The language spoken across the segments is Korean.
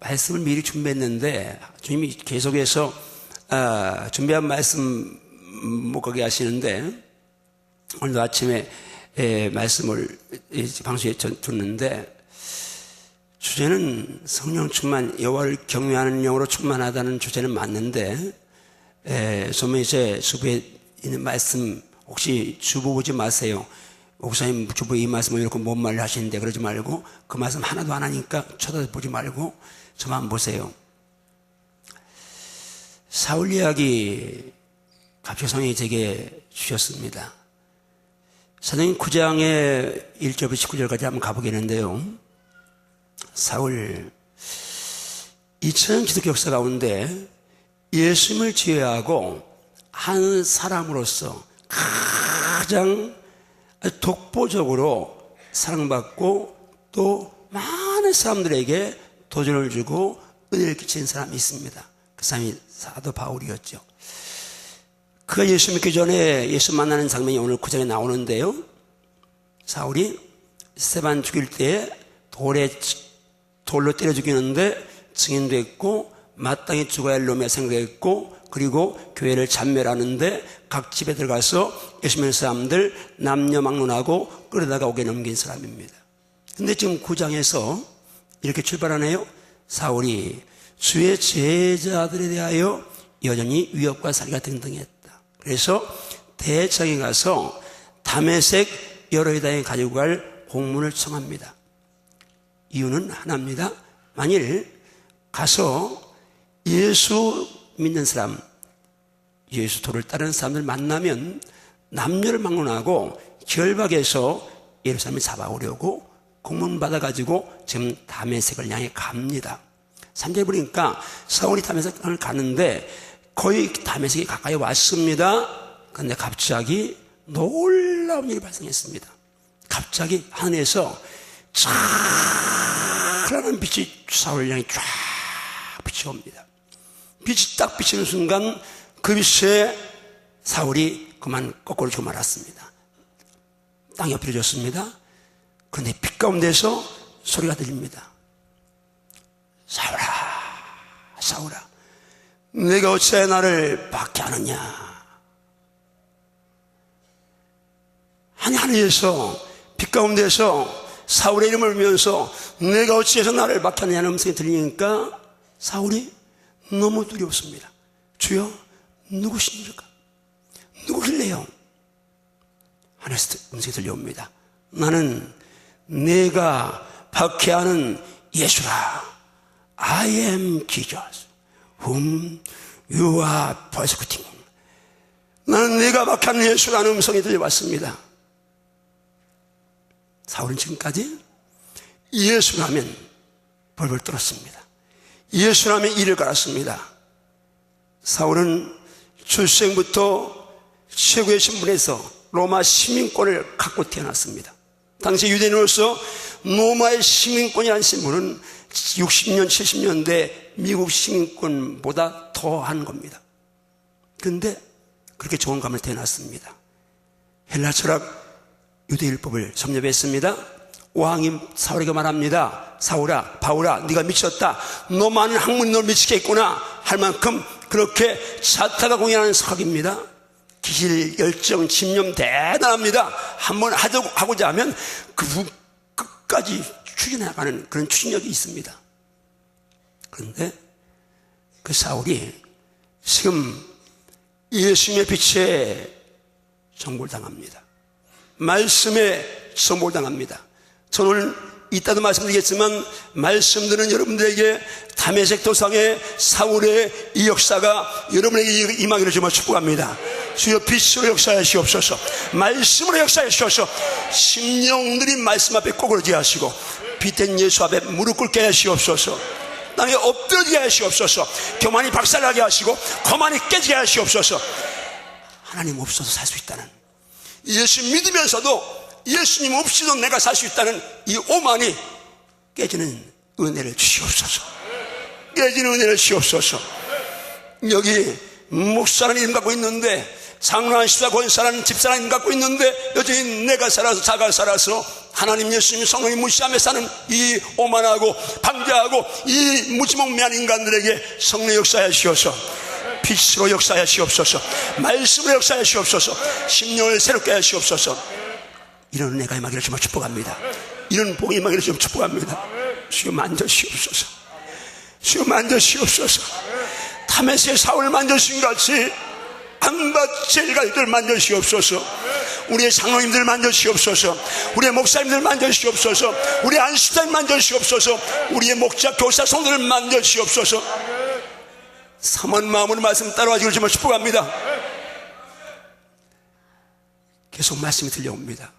말씀을 미리 준비했는데 주님이 계속해서 준비한 말씀 못 가게 하시는데 오늘도 아침에 말씀을 방송에 듣는데 주제는 성령 충만, 여호와를 경외하는 영으로 충만하다는 주제는 맞는데 소매제 주부에 있는 말씀 혹시 주부 보지 마세요. 목사님 주부 이 말씀을 이렇게 뭔 말을 하시는데 그러지 말고 그 말씀 하나도 안 하니까 쳐다보지 말고 저만 보세요. 사울 이야기 갑작성이 제게 주셨습니다. 사도행 9장의 1절부터 19절까지 한번 가보겠는데요. 사울 2000년 기독교 역사 가운데 예수님을 제외하고 한 사람으로서 가장 독보적으로 사랑받고 또 많은 사람들에게 도전을 주고 은혜를 끼친 사람이 있습니다. 그 사람이 사도 바울이었죠. 그가 예수 믿기 전에 예수 만나는 장면이 오늘 9장에 나오는데요. 사울이 스데반 죽일 때 돌로 때려 죽이는데 증인도 했고 마땅히 죽어야 할 놈의 생각했고 그리고 교회를 잔멸하는데 각 집에 들어가서 예수 믿는 사람들 남녀 막론하고 끌어다가 오게 넘긴 사람입니다. 근데 지금 9장에서 이렇게 출발하네요. 사울이 주의 제자들에 대하여 여전히 위협과 살기가 등등했다. 그래서 대적에 가서 다메섹 여러 여당에 가지고 갈 공문을 청합니다. 이유는 하나입니다. 만일 가서 예수 믿는 사람, 예수 도를 따르는 사람들 만나면 남녀를 막론하고 결박해서 예루살렘을 잡아오려고 공문 받아가지고 지금 다메섹을 향해 갑니다. 3절에 보니까 사울이 다메섹을 가는데 거의 다메섹이 가까이 왔습니다. 그런데 갑자기 놀라운 일이 발생했습니다. 갑자기 하늘에서 찬란한 빛이 사울을 향해 쫙 비춰옵니다. 빛이 딱 비치는 순간 그 빛에 사울이 그만 거꾸로 죽어 말았습니다. 땅이 엎드려졌습니다. 그런데 빛 가운데서 소리가 들립니다. 사울아, 사울아, 내가 어찌 나를 박해하느냐. 하늘에서 빛 가운데서 사울의 이름을 부르면서 내가 어찌해서 나를 박해하느냐는 음성이 들리니까 사울이 너무 두려웠습니다. 주여, 누구십니까? 누구길래요? 하늘에서 음성이 들려옵니다. 나는 내가 박해하는 예수라. I am Jesus whom you are persecuting. 나는 내가 박해하는 예수라는 음성이 들려왔습니다. 사울은 지금까지 예수라면 벌벌 떨었습니다. 예수라면 이를 갈았습니다. 사울은 출생부터 최고의 신분에서 로마 시민권을 갖고 태어났습니다. 당시 유대인으로서 로마의 시민권이라는 신분은 60년, 70년대 미국 시민권보다 더한 겁니다. 그런데 그렇게 좋은 감을 태어났습니다. 헬라 철학 유대율법을 섭렵했습니다. 왕이 사울에게 말합니다. 사울아, 바울아, 네가 미쳤다. 너 많은 학문이 널 미치게 했구나 할 만큼 그렇게 자타가 공연하는 석학입니다. 기질, 열정, 집념 대단합니다. 한번 하고자 하면 그 끝까지 추진해가는 그런 추진력이 있습니다. 그런데 그 사울이 지금 예수님의 빛에 정복을 당합니다. 말씀에 정복을 당합니다. 저는 오늘 이따도 말씀드리겠지만 말씀드리는 여러분들에게 다메섹 도상의 사울의 이 역사가 여러분에게 임하기를 정말 축복합니다. 주여 빛으로 역사하시옵소서. 말씀으로 역사하시옵소서. 심령들이 말씀 앞에 꼬그러지게 하시고 빛된 예수 앞에 무릎 꿇게 하시옵소서. 땅에 엎드리게 하시옵소서. 교만이 박살나게 하시고 거만이 깨지게 하시옵소서. 하나님 없어도 살 수 있다는, 예수 믿으면서도 예수님 없이도 내가 살 수 있다는 이 오만이 깨지는 은혜를 주시옵소서. 깨지는 은혜를 주시옵소서. 여기 목사라는 이름 갖고 있는데, 장로한 집사 권사라는 집사라는 이름 갖고 있는데, 여전히 내가 살아서 자가 살아서 하나님 예수님 성령이 무시하며 사는 이 오만하고 방자 나가게 하고 이 무지몽매한 인간들에게 성령 역사하시옵소서. 빛으로 역사하시옵소서. 말씀으로 역사하시옵소서. 심령을 새롭게 하시옵소서. 이런 은혜가 임하기를 주님 축복합니다. 이런 복이 임하기를 주님 축복합니다. 주여 만져시옵소서. 주여 만져시옵소서. 다메섹의 사울을 만져주신 같이 안바젤가이들 만져주시옵소서. 우리의 장로님들 만져주시옵소서. 우리의 목사님들 만져주시옵소서. 우리의 안수자님 만져주시옵소서. 우리의 목자 교사 성도들 만져주시옵소서. 삼원 마음으로 말씀 따라와주기를 정말 축복합니다. 계속 말씀이 들려옵니다.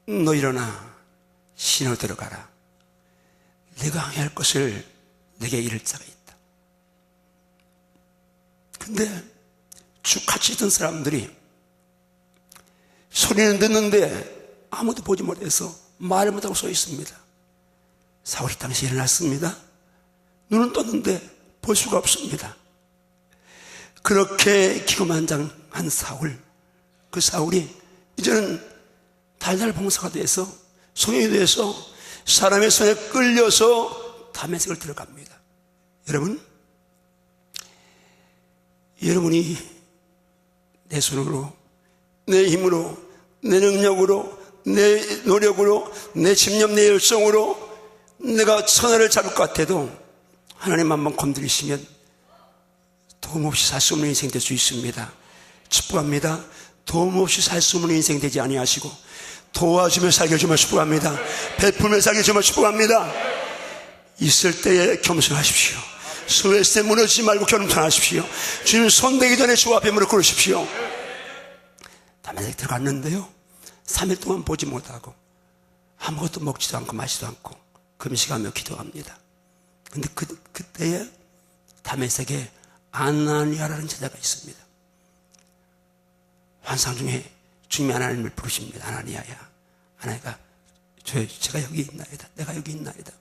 너 일어나 신으로 들어가라. 내가 항해할 것을 내게 이를 자가 있다. 근데 쭉 같이 있던 사람들이 소리는 듣는데 아무도 보지 못해서 말을 못하고 서 있습니다. 사울이 당시 일어났습니다. 눈을 떴는데 볼 수가 없습니다. 그렇게 기고만장한 사울, 그 사울이 이제는 달달 봉사가 돼서 성령이 돼서 사람의 손에 끌려서 다메섹을 들어갑니다. 여러분이 내 손으로, 내 힘으로, 내 능력으로, 내 노력으로, 내 집념, 내 열성으로 내가 천하를 잡을 것 같아도 하나님 한번 건드리시면 도움 없이 살 수 없는 인생 될 수 있습니다. 축복합니다. 도움 없이 살 수 없는 인생 되지 아니하시고 도와주며 살게 해주며 축복합니다. 베풀며 살게 해주며 축복합니다. 있을 때에 겸손하십시오. 소외했을 때 무너지지 말고 겸손하십시오. 주님 손대기 전에 주 앞에 무릎 꿇으십시오. 다메섹 들어갔는데요, 3일 동안 보지 못하고 아무것도 먹지도 않고 마시지도 않고 금식하며 기도합니다. 근데 그때에 다메섹에 아나니아라는 제자가 있습니다. 환상 중에 주님이 하나님을 부르십니다. 아나니아야. 아나니아가 제가 여기 있나이다. 내가 여기 있나이다.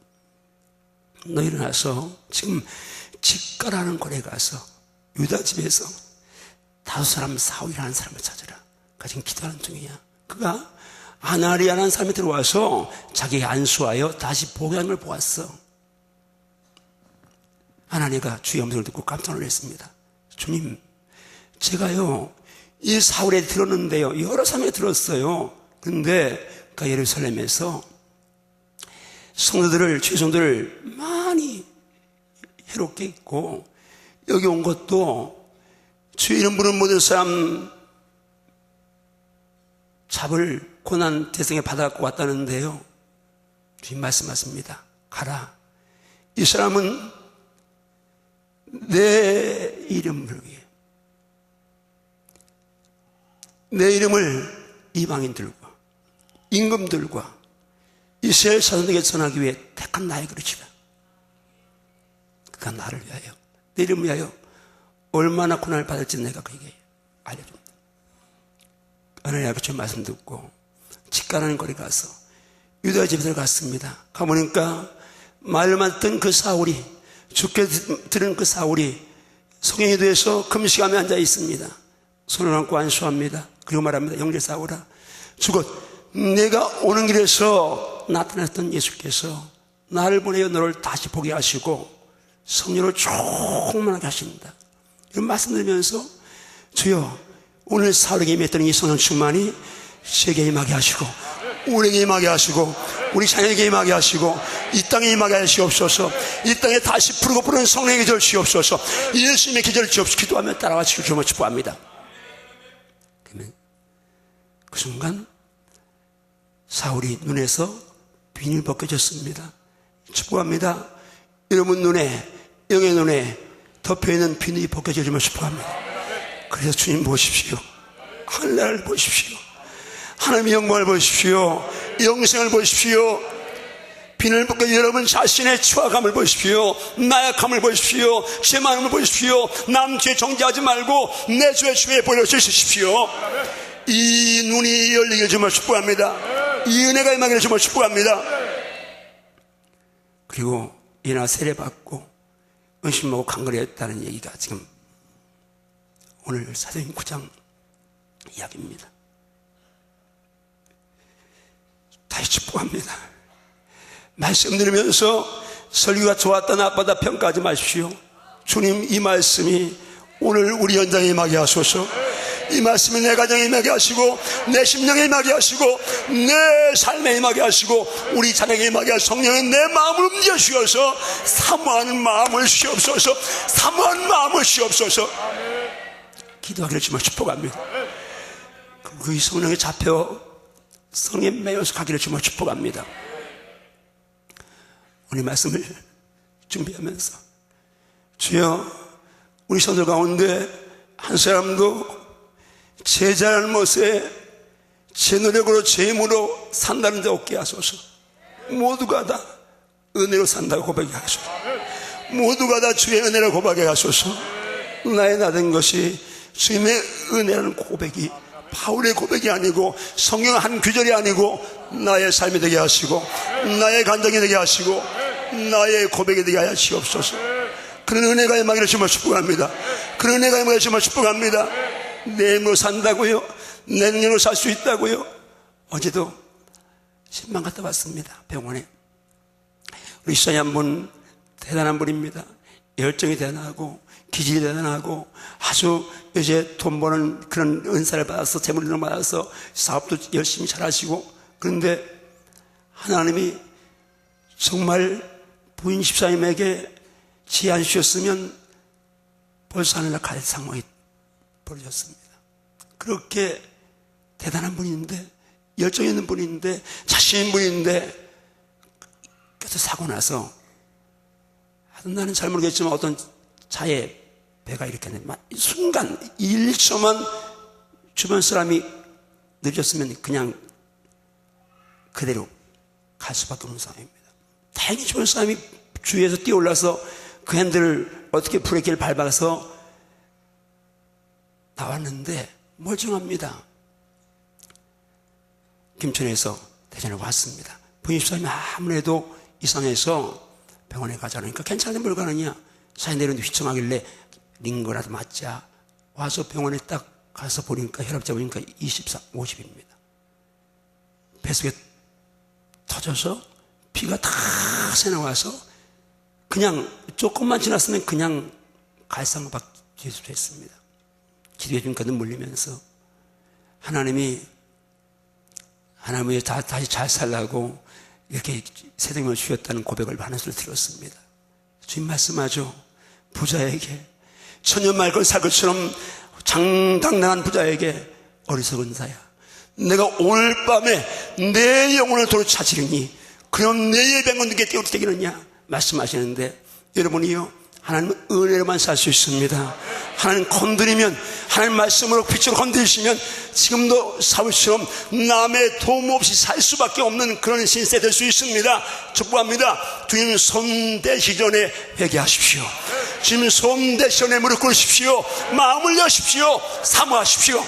너 일어나서 지금 집가라는 곳에 가서 유다 집에서 5 사울이라는 사람을 찾으라. 그가 지금 기도하는 중이야. 그가 아나니아라는 사람이 들어와서 자기가 안수하여 다시 복양을 보았어. 아나니아가 주의 음성을 듣고 깜짝 놀랐습니다. 주님, 제가요 이 사울에 들었는데요, 여러 사람이 들었어요. 근데 그가 예루살렘에서 성도들을, 주의 성도들을 많이 해롭게 했고, 여기 온 것도 주의 이름 부르는 모든 사람 잡을 고난 대성에 받아갖고 왔다는데요, 주님 말씀하십니다. 가라. 이 사람은 내 이름을 위해, 내 이름을 이방인들과 임금들과 이스라엘 자손에게 전하기 위해 택한 나의 그릇이다. 그가 나를 위하여, 내 이름을 위하여 얼마나 고난을 받을지 내가 그에게 알려줍니다. 아나니아가 저 말씀 듣고 직가라는 거리 가서 유다 집에 들어갔습니다. 가보니까 말만 듣던 그 사울이, 죽게 들은 그 사울이 성령이 되어서 금식하며 앉아 있습니다. 손을 얹고 안수합니다. 그리고 말합니다. 형제 사울아, 죽었. 내가 오는 길에서 나타났던 예수께서 나를 보내어 너를 다시 보게 하시고 성령을 충만하게 하십니다. 이런 말씀드리면서 주여, 오늘 사울에게 임했던 이 성령 충만이 제게 임하게 하시고 우리에게 임하게 하시고 우리 자녀에게 임하게 하시고 이 땅에 임하게 하시옵소서. 이 땅에 다시 부르고 부르는 성령의 계절 주옵소서. 예수님의 계절 주옵소서. 기도하며 따라와 주시면 축복합니다. 그러면 그 순간 사울이 눈에서 비늘 벗겨졌습니다. 축복합니다. 여러분 눈에, 영의 눈에 덮여있는 비늘이 벗겨지면 축복합니다. 그래서 주님 보십시오. 하늘나라를 보십시오. 하나님의 영광을 보십시오. 영생을 보십시오. 비늘 벗겨 여러분 자신의 추악함을 보십시오. 나약함을 보십시오. 제 마음을 보십시오. 남 죄 정죄하지 말고 내 죄 주에 버려주십시오. 이 눈이 열리길 정말 축복합니다. 이 은혜가 임하기를 정말 축복합니다. 그리고 이나 세례받고 은심하고 강거리했다는 얘기가 지금 오늘 사도행 9장 이야기입니다. 다시 축복합니다. 말씀 들으면서 설교가 좋았다 나빴다 평가하지 마십시오. 주님, 이 말씀이 오늘 우리 현장에 임하게 하소서. 이 말씀이 내 가정에 임하게 하시고 내 심령에 임하게 하시고 내 삶에 임하게 하시고 우리 자녀에게 임하게 하시고 성령의 내 마음을 움직여 주셔서 사모하는 마음을 주시옵소서. 사모하는 마음을 주시옵소서. 기도하기를 주만 축복합니다. 그 성령에 잡혀 성령에 매여서 가기를 주만 축복합니다. 오늘 말씀을 준비하면서 주여, 우리 성도 가운데 한 사람도 제 잘못에 제 노력으로 제 힘으로 산다는 자 없게 하소서. 모두가 다 은혜로 산다고 고백해 하소서. 모두가 다 주의 은혜로 고백해 하소서. 나의 나된 것이 주님의 은혜라는 고백이 바울의 고백이 아니고 성경 한 구절이 아니고 나의 삶이 되게 하시고 나의 간증이 되게 하시고 나의 고백이 되게 하시옵소서. 그런 은혜가 임하기를 주만 축복합니다. 그런 은혜가 임하기를 주만 축복합니다. 내 힘으로 산다고요? 내 능력으로 살 수 있다고요? 어제도 신방 갔다 왔습니다. 병원에. 우리 시장이 한 분 대단한 분입니다. 열정이 대단하고 기질이 대단하고 아주 이제 돈 버는 그런 은사를 받아서 재물을 받아서 사업도 열심히 잘하시고, 그런데 하나님이 정말 부인 집사님에게 제안 주셨으면 벌써 하늘날 갈 상황이 벌어졌습니다. 그렇게 대단한 분인데, 열정 있는 분인데, 자신 있는 분인데, 그래서 사고 나서 나는 잘 모르겠지만 어떤 차에 배가 이렇게 순간 1초만 주변 사람이 늦었으면 그냥 그대로 갈 수밖에 없는 상황입니다. 다행히 주변 사람이 주위에서 뛰어올라서 그 핸들을 어떻게 브레이크를 밟아서 나왔는데 멀쩡합니다. 김천에서 대전에 왔습니다. 부인 집사님이 아무래도 이상해서 병원에 가자 그러니까 괜찮은데 뭘 가느냐, 사인 내렸는데 휘청하길래 링거라도 맞자. 와서 병원에 딱 가서 보니까 혈압 재보니까 24, 50입니다. 뱃속에 터져서 피가 다 새나와서 그냥 조금만 지났으면 그냥 갈상밖에 됐습니다. 기도해 주니까 눈물 흘리면서 하나님이 다시 잘 살라고 이렇게 새 생명을 주셨다는 고백을 하는 소리를 들었습니다. 주님 말씀하죠. 부자에게 천년말걸 살 것처럼 장당당한 부자에게 어리석은 자야, 내가 오늘 밤에 내 영혼을 도로 찾으리니 그럼 내 예배가 누게 깨우치겠느냐 말씀하시는데, 여러분이요, 하나님은 은혜로만 살 수 있습니다. 하나님 건드리면, 하나님 말씀으로 빛으로 건드리시면 지금도 사울처럼 남의 도움 없이 살 수밖에 없는 그런 신세 될 수 있습니다. 축복합니다. 주님 손대시기 전에 회개하십시오. 주님 손대시기 전에 무릎 꿇으십시오. 마음을 여십시오. 사모하십시오.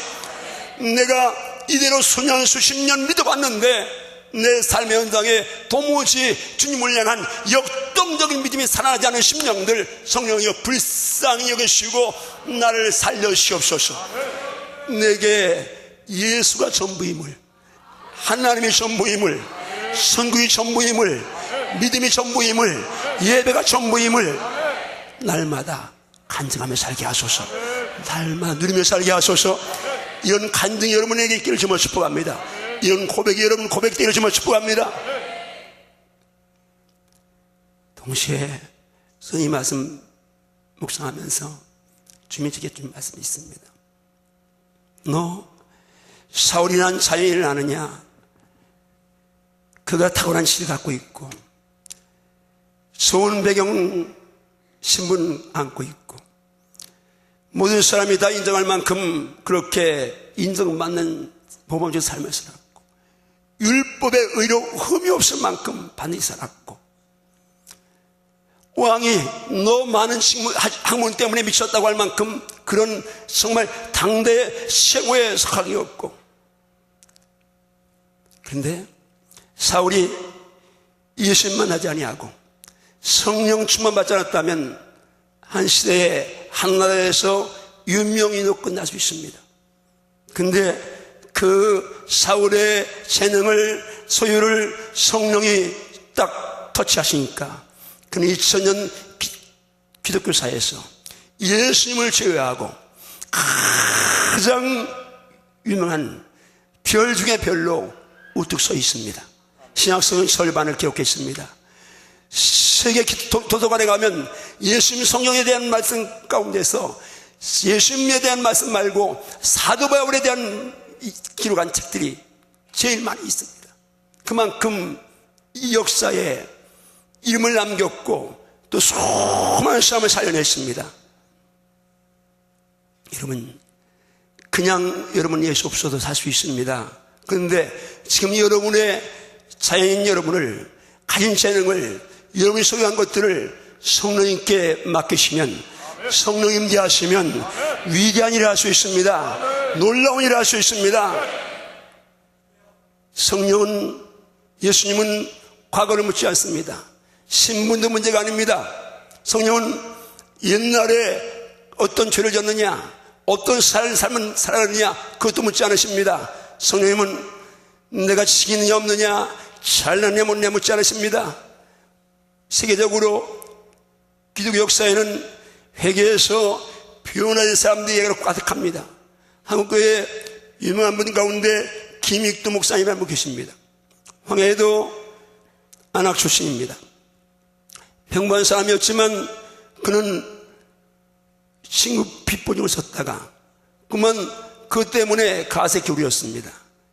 내가 이대로 수년 수십 년 믿어봤는데 내 삶의 현장에 도무지 주님을 향한 역동적인 믿음이 살아나지 않은 심령들 성령이여 불쌍히 여기시고 나를 살려주시옵소서. 내게 예수가 전부임을, 하나님이 전부임을, 선국이 전부임을, 믿음이 전부임을, 예배가 전부임을 날마다 간증하며 살게 하소서. 날마다 누리며 살게 하소서. 이런 간증이 여러분에게 있기를 주며 축복합니다. 이런 고백이 여러분 고백되기를 주며 축복합니다. 동시에 이 말씀 묵상하면서 주님이 제게 준 말씀이 있습니다. 너 사울이란 자연인을 아느냐? 그가 탁월한 시를 갖고 있고 좋은 배경 신분 안고 있고 모든 사람이 다 인정할 만큼 그렇게 인정받는 모범적인 삶을 살았고 율법의 의로 흠이 없을 만큼 반드시 살았고, 왕이 너 많은 학문 때문에 미쳤다고 할 만큼 그런 정말 당대 최고의 석학이었고, 그런데 사울이 예수님 만나지 아니하고 성령 충만 받지 않았다면 한 시대에 한 나라에서 유명인으로 끝날 수 있습니다. 근데 그 사울의 재능을, 소유를 성령이 딱 터치하시니까 그는 2000년 기독교사에서 예수님을 제외하고 가장 유명한 별 중에 별로 우뚝 서 있습니다. 신약성경 절반을 기록했습니다. 세계 도서관에 가면 예수님 성령에 대한 말씀 가운데서 예수님에 대한 말씀 말고 사도 바울에 대한 기록한 책들이 제일 많이 있습니다. 그만큼 이 역사에 이름을 남겼고 또 수많은 사람을 살려냈습니다. 여러분, 그냥 여러분 예수 없어도 살 수 있습니다. 그런데 지금 여러분의 자연인 여러분을, 가진 재능을, 여러분이 소유한 것들을 성령님께 맡기시면, 성령님 임재하시면 위대한 일을 할 수 있습니다. 놀라운 일을 할 수 있습니다. 성령은, 예수님은 과거를 묻지 않습니다. 신분도 문제가 아닙니다. 성령은 옛날에 어떤 죄를 졌느냐, 어떤 삶을 살았느냐, 그것도 묻지 않으십니다. 성령님은 내가 지식이 있느냐 없느냐, 잘났냐 못냐 묻지 않으십니다. 세계적으로 기독교 역사에는 회개에서 변화될 사람들이 가득합니다. 한국교회 유명한 분 가운데 김익두 목사님 한 분 계십니다. 황해도 안악 출신입니다. 평범한 사람이었지만 그는 친구 빚보증을 썼다가 그만 그것 때문에 가세 교류였습니다.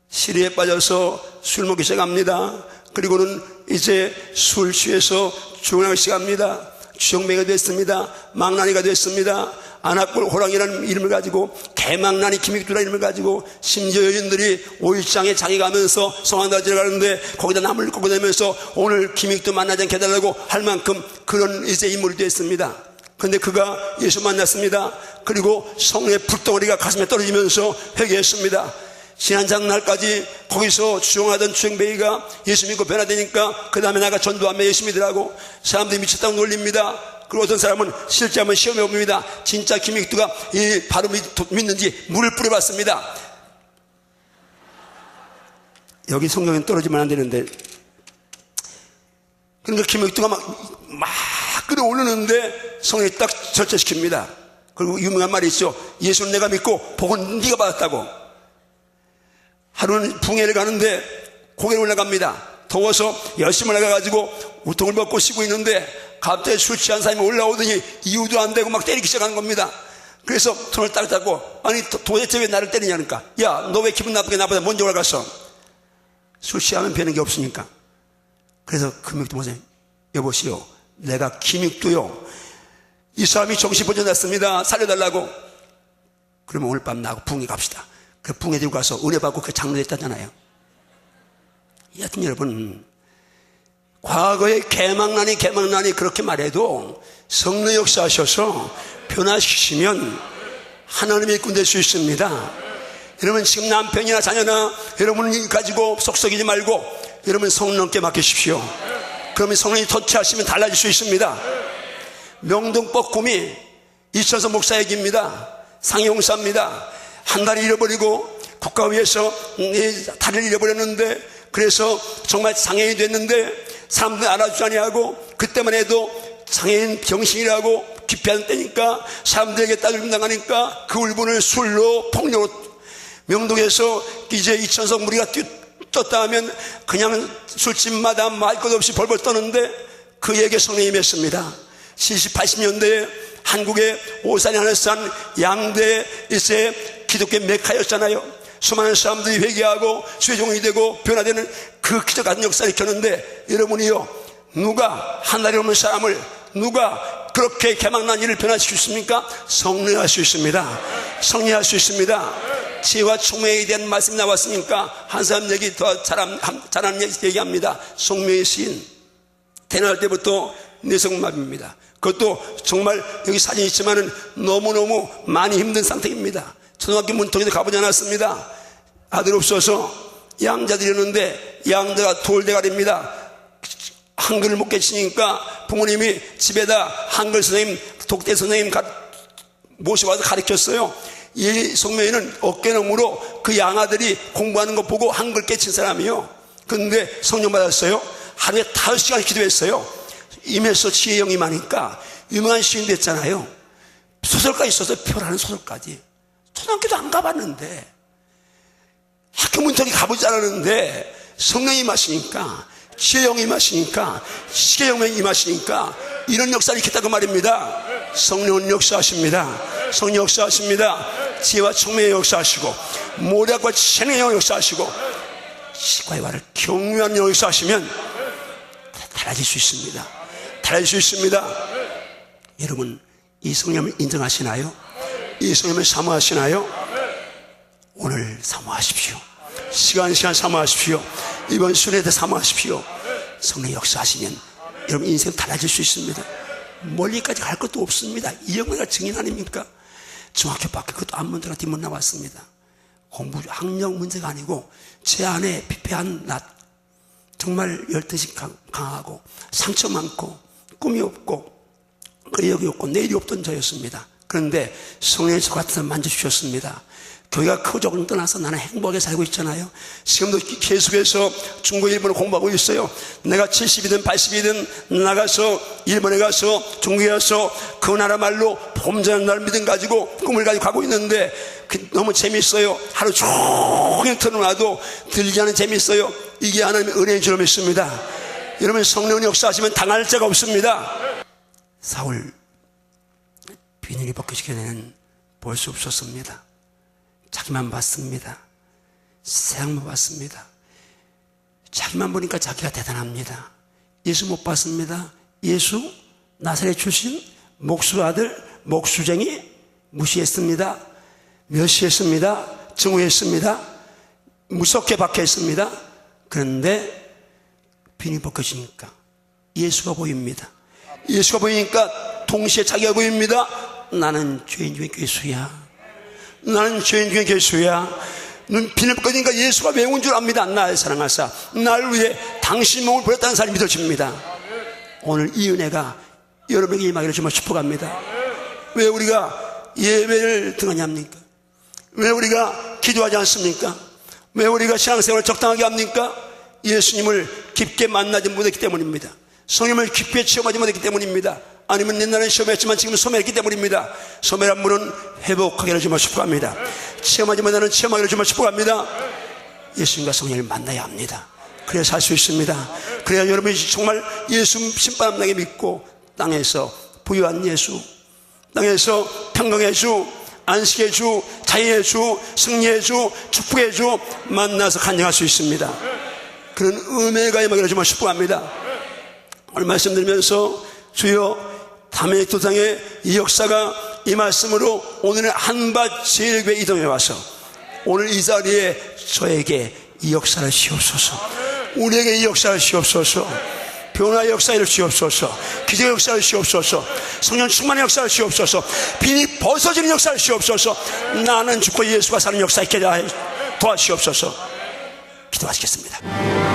시리에 빠져서 술 먹기 시작합니다. 그리고는 이제 술 취해서 조용하기 시작합니다. 주정뱅이가 됐습니다. 망나니가 됐습니다. 안악골 호랑이라는 이름을 가지고, 개망나니 김익두라는 이름을 가지고, 심지어 여인들이 5일장에 장에 가면서 성황다지를 가는데 거기다 나무를 꽂고 다니면서 오늘 김익두 만나지 않게 해달라고 할 만큼 그런 이제 인물이 됐습니다. 그런데 그가 예수 만났습니다. 그리고 성령의 불덩어리가 가슴에 떨어지면서 회개했습니다. 지난 장날까지 거기서 주정하던 주정뱅이가 예수 믿고 변화되니까 그 다음에 나가 전도하면 예수 믿으라고 사람들이 미쳤다고 놀립니다. 그리고 어떤 사람은 실제 한번 시험해 봅니다. 진짜 김익두가 이 바로 믿는지 물을 뿌려봤습니다. 여기 성경엔 떨어지면 안 되는데, 그러니까 김익두가 막 끌어올리는데 성령이 딱 절제시킵니다. 그리고 유명한 말이 있죠. 예수는 내가 믿고 복은 네가 받았다고. 하루는 붕해를 가는데 고개를 올라갑니다. 더워서 열심히 올라가가지고 우통을 벗고 쉬고 있는데 갑자기 술 취한 사람이 올라오더니 이유도 안 되고 막 때리기 시작하는 겁니다. 그래서 손을 딱 잡고, 아니 도대체 왜 나를 때리냐니까, 야 너 왜 기분 나쁘게 나보다 먼저 올라갔어? 술 취하면 배는 게 없으니까. 그래서 김익두 목사님, 여보시오, 내가 김익두요, 이 사람이 정신 번져났습니다. 살려달라고. 그러면 오늘 밤 나하고 붕해 갑시다. 그 붕해 들고 가서 은혜 받고 그 장로됐다잖아요. 여하튼 여러분, 과거에 개망나니 그렇게 말해도 성령 역사하셔서 변화시키시면 하나님의 일꾼 될 수 있습니다. 여러분, 지금 남편이나 자녀나 여러분이 가지고 속썩이지 말고 여러분 성령께 맡기십시오. 그러면 성령이 터치하시면 달라질 수 있습니다. 명동법 구미 이천서 목사 얘기입니다. 상용사입니다. 한 다리 잃어버리고 국가위에서 다리를 잃어버렸는데, 그래서 정말 장애인이 됐는데 사람들이 알아주지 아니하고, 그때만 해도 장애인 병신이라고 기피하는 때니까 사람들에게 따돌림 당하니까 그 울분을 술로 폭력으로, 명동에서 이제 이천석 무리가 떴다 하면 그냥 술집마다 말 것 없이 벌벌 떠는데 그에게 성령이 임했습니다. 70, 80년대에 한국의 오산이 하늘산 양대 일세 기독교 메카였잖아요. 수많은 사람들이 회개하고 죄종이 되고 변화되는 그 기적 같은 역사를 일으켰는데, 여러분이요, 누가 하늘에 없는 사람을 누가 그렇게 개망난 일을 변화시킬 수 있습니까? 성령이 할 수 있습니다. 성령이 할 수 있습니다. 지혜와 총명에 대한 말씀이 나왔으니까 한 사람 얘기 더 잘하는 얘기합니다. 송명의 시인, 태어날 때부터 뇌성마비입니다. 그것도 정말 여기 사진 있지만은 너무너무 많이 힘든 상태입니다. 초등학교 문턱에도 가보지 않았습니다. 아들 없어서 양자들이었는데 양자가 돌대가리입니다. 한글을 못 깨치니까 부모님이 집에다 한글 선생님, 독대 선생님 모셔와서 가르쳤어요. 이 송명이는 어깨너머로 그 양아들이 공부하는 거 보고 한글 깨친 사람이요. 그런데 성령 받았어요. 하루에 5시간 기도했어요. 임해서 지혜의 영이 많으니까 유명한 시인 됐잖아요. 소설까지 있어서 표라는 소설까지. 초등학교도 안 가봤는데, 학교 문턱이 가보지 않았는데 성령이 임하시니까, 지혜의 영이 임하시니까, 시계의 영이 임하시니까 이런 역사를 일으켰다고 말입니다. 성령은 역사하십니다. 성령 역사하십니다. 지혜와 총명의 역사하시고, 모략과 재능의 역사하시고, 시과의 말을 경유한 역사하시면 달라질 수 있습니다. 달라질 수 있습니다. 여러분, 이 성령을 인정하시나요? 이 성령을 사모하시나요? 오늘 사모하십시오. 시간 사모하십시오. 이번 순회도 사모하십시오. 성령 역사하시면 여러분 인생 달라질 수 있습니다. 멀리까지 갈 것도 없습니다. 이영매가 증인 아닙니까? 중학교 밖에 그것도 앞문제가 뒷문 나왔습니다. 공부 학력 문제가 아니고 제 안에 피폐한 낯, 정말 열등식 강하고 상처 많고 꿈이 없고 의욕이 없고 내일이 없던 저였습니다. 그런데 성령의 저 같은 사람 만져주셨습니다. 교회가 크고 적은 떠나서 나는 행복하게 살고 있잖아요. 지금도 계속해서 중국, 일본을 공부하고 있어요. 내가 70이든 80이든 나가서 일본에 가서 중국에 가서 그 나라 말로 범전한 날 믿음 가지고 꿈을 가지고 가고 있는데 너무 재밌어요. 하루 종일 틀어놔도 들리지 않은 재밌어요. 이게 하나님의 은혜인 줄 믿습니다. 여러분, 성령의 역사하시면 당할 자가 없습니다. 사울 비늘이 벗겨지기 전에는 볼 수 없었습니다. 자기만 봤습니다. 세상만 봤습니다. 자기만 보니까 자기가 대단합니다. 예수 못 봤습니다. 예수 나사렛 출신 목수 아들 목수쟁이 무시했습니다. 멸시했습니다. 증오했습니다. 무섭게 박해했습니다. 그런데 비늘이 벗겨지니까 예수가 보입니다. 예수가 보이니까 동시에 자기가 보입니다. 나는 죄인 중에 괴수야. 나는 죄인 중에 괴수야. 눈 비늘 벗겨지니까 예수가 왜 온 줄 압니다. 나를 사랑하사 나를 위해 당신 몸을 버렸다는 사람이 믿어집니다. 오늘 이 은혜가 여러분에게 임하기를 정말 축복합니다. 왜 우리가 예배를 등하냐합니까? 왜 우리가 기도하지 않습니까? 왜 우리가 신앙생활을 적당하게 합니까? 예수님을 깊게 만나지 못했기 때문입니다. 성령을 깊게 체험하지 못했기 때문입니다. 아니면 옛날에 시험했지만 지금 소멸했기 때문입니다. 소멸한 분은 회복하기를 정말 축복합니다. 체험하지 못하는 체험하기를 정말 축복합니다. 예수님과 성령을 만나야 합니다. 그래야 살 수 있습니다. 그래야 여러분이 정말 예수 신바람나게 믿고 땅에서 부유한 예수, 땅에서 평강의 주, 안식의 주, 자유의 주, 승리의 주, 축복의 주 만나서 간증할 수 있습니다. 그런 은혜가 임하기를 정말 축복합니다. 오늘 말씀드리면서 주여 담에색 도상의 이 역사가 이 말씀으로 오늘의 한밭 제일교회 이동해 와서 오늘 이 자리에 저에게 이 역사를 주옵소서. 우리에게 이 역사를 주옵소서. 변화의 역사를 주옵소서. 기적의 역사를 주옵소서. 성령 충만의 역사를 주옵소서. 비니 벗어지는 역사를 주옵소서. 나는 죽고 예수가 사는 역사 있게 도와주시옵소서. 기도하시겠습니다.